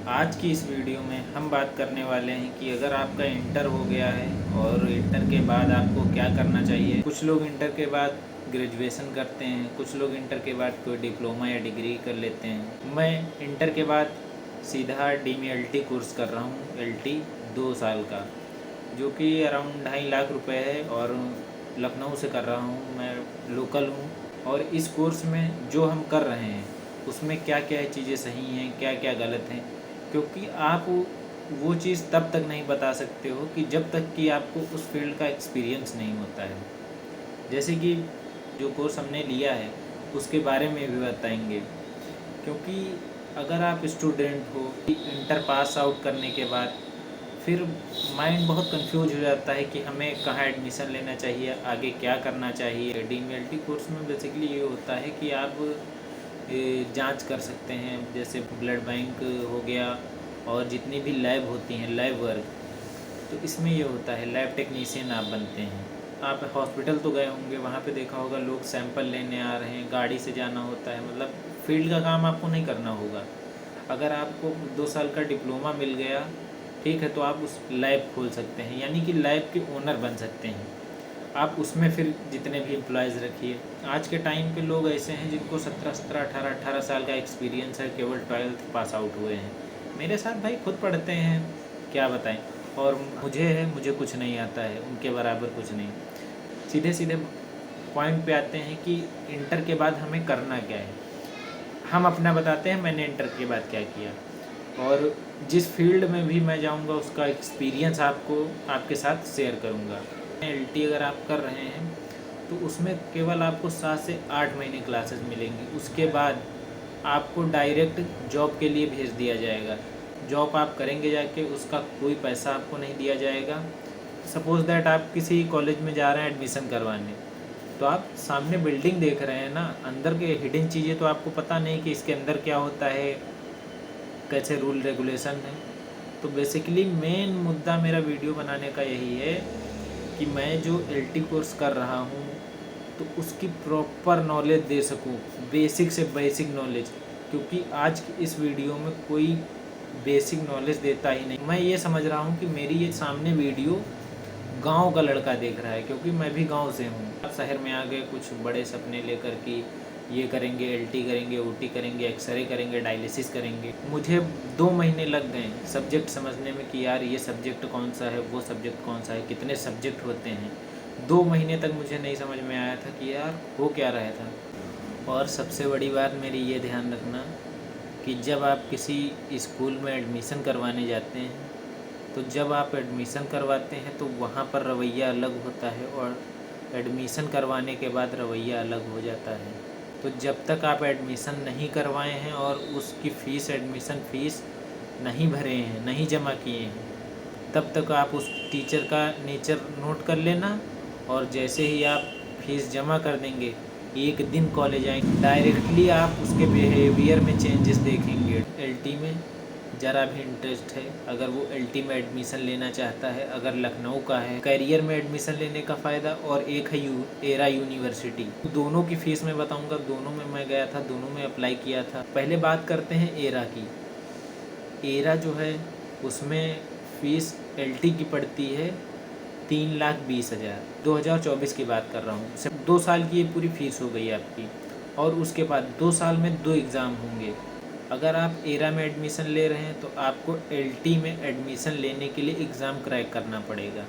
आज की इस वीडियो में हम बात करने वाले हैं कि अगर आपका इंटर हो गया है और इंटर के बाद आपको क्या करना चाहिए। कुछ लोग इंटर के बाद ग्रेजुएशन करते हैं, कुछ लोग इंटर के बाद कोई डिप्लोमा या डिग्री कर लेते हैं। मैं इंटर के बाद सीधा DMLT कोर्स कर रहा हूँ, LT 2 साल का, जो कि अराउंड 2.5 लाख रुपए है और लखनऊ से कर रहा हूँ, मैं लोकल हूँ। और इस कोर्स में जो हम कर रहे हैं उसमें क्या क्या चीज़ें सही हैं, क्या क्या गलत हैं, क्योंकि आप वो चीज़ तब तक नहीं बता सकते हो कि जब तक कि आपको उस फील्ड का एक्सपीरियंस नहीं होता है। जैसे कि जो कोर्स हमने लिया है उसके बारे में भी बताएंगे, क्योंकि अगर आप स्टूडेंट हो, इंटर पास आउट करने के बाद फिर माइंड बहुत कंफ्यूज हो जाता है कि हमें कहाँ एडमिशन लेना चाहिए, आगे क्या करना चाहिए। DMLT कोर्स में बेसिकली ये होता है कि आप जांच कर सकते हैं, जैसे ब्लड बैंक हो गया और जितनी भी लैब होती हैं, लैब वर्क, तो इसमें ये होता है लैब टेक्नीशियन आप बनते हैं। आप हॉस्पिटल तो गए होंगे, वहाँ पे देखा होगा लोग सैंपल लेने आ रहे हैं, गाड़ी से जाना होता है, मतलब फील्ड का काम आपको नहीं करना होगा। अगर आपको 2 साल का डिप्लोमा मिल गया, ठीक है, तो आप उस लैब खोल सकते हैं, यानी कि लैब के ओनर बन सकते हैं आप। उसमें फिर जितने भी एम्प्लॉयज़ रखिए। आज के टाइम पे लोग ऐसे हैं जिनको 17-17, 18-18 साल का एक्सपीरियंस है, केवल 12th पास आउट हुए हैं। मेरे साथ भाई खुद पढ़ते हैं, क्या बताएं। और मुझे कुछ नहीं आता है, उनके बराबर कुछ नहीं। सीधे सीधे पॉइंट पे आते हैं कि इंटर के बाद हमें करना क्या है। हम अपना बताते हैं, मैंने इंटर के बाद क्या किया, और जिस फील्ड में भी मैं जाऊंगा उसका एक्सपीरियंस आपके साथ शेयर करूंगा। LT अगर आप कर रहे हैं तो उसमें केवल आपको 7 से 8 महीने क्लासेस मिलेंगी, उसके बाद आपको डायरेक्ट जॉब के लिए भेज दिया जाएगा। जॉब आप करेंगे जाके, उसका कोई पैसा आपको नहीं दिया जाएगा। सपोज़ दैट आप किसी कॉलेज में जा रहे हैं एडमिशन करवाने, तो आप सामने बिल्डिंग देख रहे हैं ना, अंदर के हिडन चीज़ें तो आपको पता नहीं कि इसके अंदर क्या होता है, कैसे रूल रेगुलेशन है। तो बेसिकली मेन मुद्दा मेरा वीडियो बनाने का यही है कि मैं जो LT कोर्स कर रहा हूँ तो उसकी प्रॉपर नॉलेज दे सकूँ, बेसिक से बेसिक नॉलेज, क्योंकि आज की इस वीडियो में कोई बेसिक नॉलेज देता ही नहीं। मैं ये समझ रहा हूँ कि मेरी ये सामने वीडियो गांव का लड़का देख रहा है, क्योंकि मैं भी गांव से हूँ। अब शहर में आ गए कुछ बड़े सपने लेकर कि ये करेंगे, LT करेंगे, OT करेंगे, एक्सरे करेंगे, डायलिसिस करेंगे। मुझे 2 महीने लग गए सब्जेक्ट समझने में कि यार ये सब्जेक्ट कौन सा है, वो सब्जेक्ट कौन सा है, कितने सब्जेक्ट होते हैं। 2 महीने तक मुझे नहीं समझ में आया था कि यार हो क्या रहा था। और सबसे बड़ी बात मेरी ये ध्यान रखना कि जब आप किसी स्कूल में एडमिशन करवाने जाते हैं, तो जब आप एडमिशन करवाते हैं तो वहाँ पर रवैया अलग होता है और एडमिशन करवाने के बाद रवैया अलग हो जाता है। तो जब तक आप एडमिशन नहीं करवाए हैं और उसकी फ़ीस, एडमिशन फ़ीस नहीं भरे हैं, नहीं जमा किए हैं, तब तक आप उस टीचर का नेचर नोट कर लेना। और जैसे ही आप फीस जमा कर देंगे, एक दिन कॉलेज आएंगे, डायरेक्टली आप उसके बिहेवियर में चेंजेस देखेंगे। LT में ज़रा भी इंटरेस्ट है, अगर वो LT में एडमिशन लेना चाहता है, अगर लखनऊ का है, कैरियर में एडमिशन लेने का फ़ायदा, और एक है एरा यूनिवर्सिटी। दोनों की फ़ीस मैं बताऊंगा, दोनों में मैं गया था, दोनों में अप्लाई किया था। पहले बात करते हैं एरा की। एरा जो है उसमें फ़ीस LT की पड़ती है 3,20,000। 2024 की बात कर रहा हूँ। 2 साल की ये पूरी फ़ीस हो गई आपकी, और उसके बाद 2 साल में 2 एग्ज़ाम होंगे। अगर आप एरा में एडमिशन ले रहे हैं तो आपको LT में एडमिशन लेने के लिए एग्ज़ाम क्रैक करना पड़ेगा।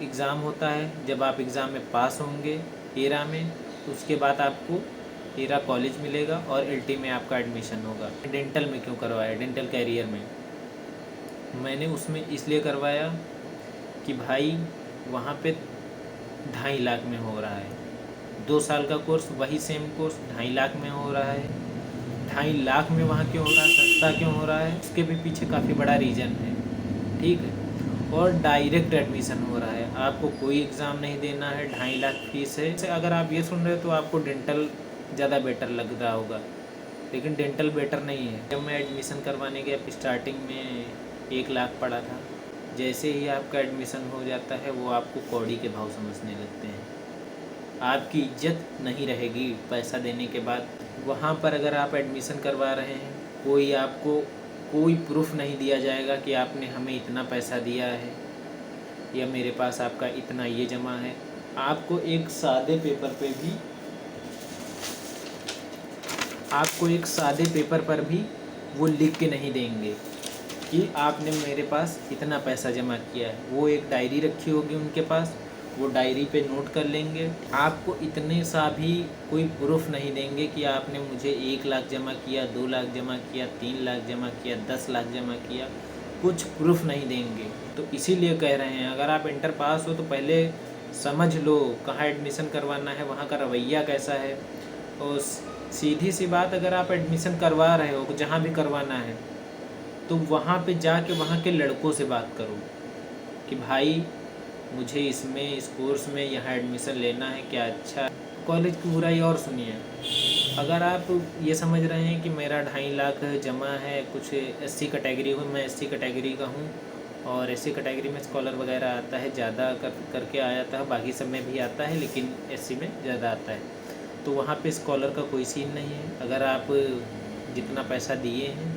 एग्ज़ाम होता है, जब आप एग्ज़ाम में पास होंगे एरा में, तो उसके बाद आपको एरा कॉलेज मिलेगा और LT में आपका एडमिशन होगा। डेंटल में क्यों करवाया, डेंटल कैरियर में मैंने उसमें इसलिए करवाया कि भाई वहाँ पे 2.5 लाख में हो रहा है। 2 साल का कोर्स, वही सेम कोर्स 2.5 लाख में हो रहा है। 2.5 लाख में वहाँ क्यों हो रहा है, सस्ता क्यों हो रहा है, उसके भी पीछे काफ़ी बड़ा रीज़न है, ठीक है। और डायरेक्ट एडमिशन हो रहा है, आपको कोई एग्ज़ाम नहीं देना है, 2.5 लाख फीस है। अगर आप ये सुन रहे हो तो आपको डेंटल ज़्यादा बेटर लग रहा होगा, लेकिन डेंटल बेटर नहीं है। जब मैं एडमिशन करवाने गया, स्टार्टिंग में 1 लाख पड़ा था। जैसे ही आपका एडमिशन हो जाता है, वो आपको कौड़ी के भाव समझने लगते हैं, आपकी इज्जत नहीं रहेगी पैसा देने के बाद। वहाँ पर अगर आप एडमिशन करवा रहे हैं, कोई आपको कोई प्रूफ नहीं दिया जाएगा कि आपने हमें इतना पैसा दिया है या मेरे पास आपका इतना ये जमा है। आपको एक सादे पेपर पर भी वो लिख के नहीं देंगे कि आपने मेरे पास इतना पैसा जमा किया है। वो एक डायरी रखी होगी उनके पास, वो डायरी पे नोट कर लेंगे। आपको इतने सा भी कोई प्रूफ नहीं देंगे कि आपने मुझे 1 लाख जमा किया, 2 लाख जमा किया, 3 लाख जमा किया, 10 लाख जमा किया, कुछ प्रूफ नहीं देंगे। तो इसीलिए कह रहे हैं अगर आप इंटर पास हो तो पहले समझ लो कहाँ एडमिशन करवाना है, वहाँ का रवैया कैसा है। और सीधी सी बात, अगर आप एडमिशन करवा रहे हो जहाँ भी करवाना है तो वहाँ पे जाके वहाँ के लड़कों से बात करो कि भाई मुझे इसमें इस कोर्स में यहाँ एडमिशन लेना है, क्या अच्छा। कॉलेज की बुराई और सुनिए, अगर आप ये समझ रहे हैं कि मेरा 2.5 लाख जमा है, कुछ SC कैटेगरी हो, मैं SC कैटेगरी का हूँ और SC कैटेगरी में स्कॉलर वगैरह आता है, ज़्यादा करके आ जाता है, बाकी सब में भी आता है लेकिन SC में ज़्यादा आता है, तो वहाँ पे स्कॉलर का कोई सीन नहीं है। अगर आप जितना पैसा दिए हैं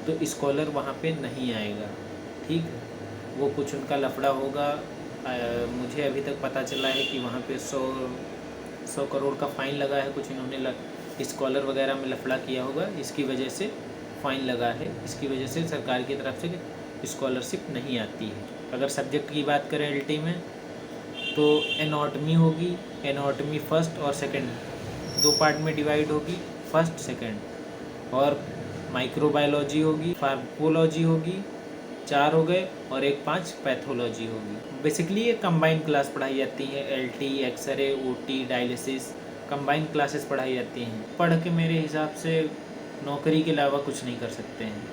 तो स्कॉलर वहाँ पे नहीं आएगा, ठीक है। वो कुछ उनका लफड़ा होगा। मुझे अभी तक पता चला है कि वहाँ पे 100 करोड़ का फ़ाइन लगा है, कुछ इन्होंने स्कॉलर वगैरह में लफड़ा किया होगा, इसकी वजह से फ़ाइन लगा है, इसकी वजह से सरकार की तरफ से स्कॉलरशिप नहीं आती है। अगर सब्जेक्ट की बात करें LT में तो एनाटॉमी होगी, एनाटॉमी फर्स्ट और सेकंड 2 पार्ट में डिवाइड होगी, फर्स्ट सेकंड, और माइक्रोबायोलॉजी होगी, फार्माकोलॉजी होगी, 4 हो गए, और एक 5 पैथोलॉजी होगी। बेसिकली ये कंबाइन क्लास पढ़ाई जाती है, LT, x ray, OT, dialysis, combine classes पढ़ाई जाती हैं। पढ़ के मेरे हिसाब से नौकरी के अलावा कुछ नहीं कर सकते हैं।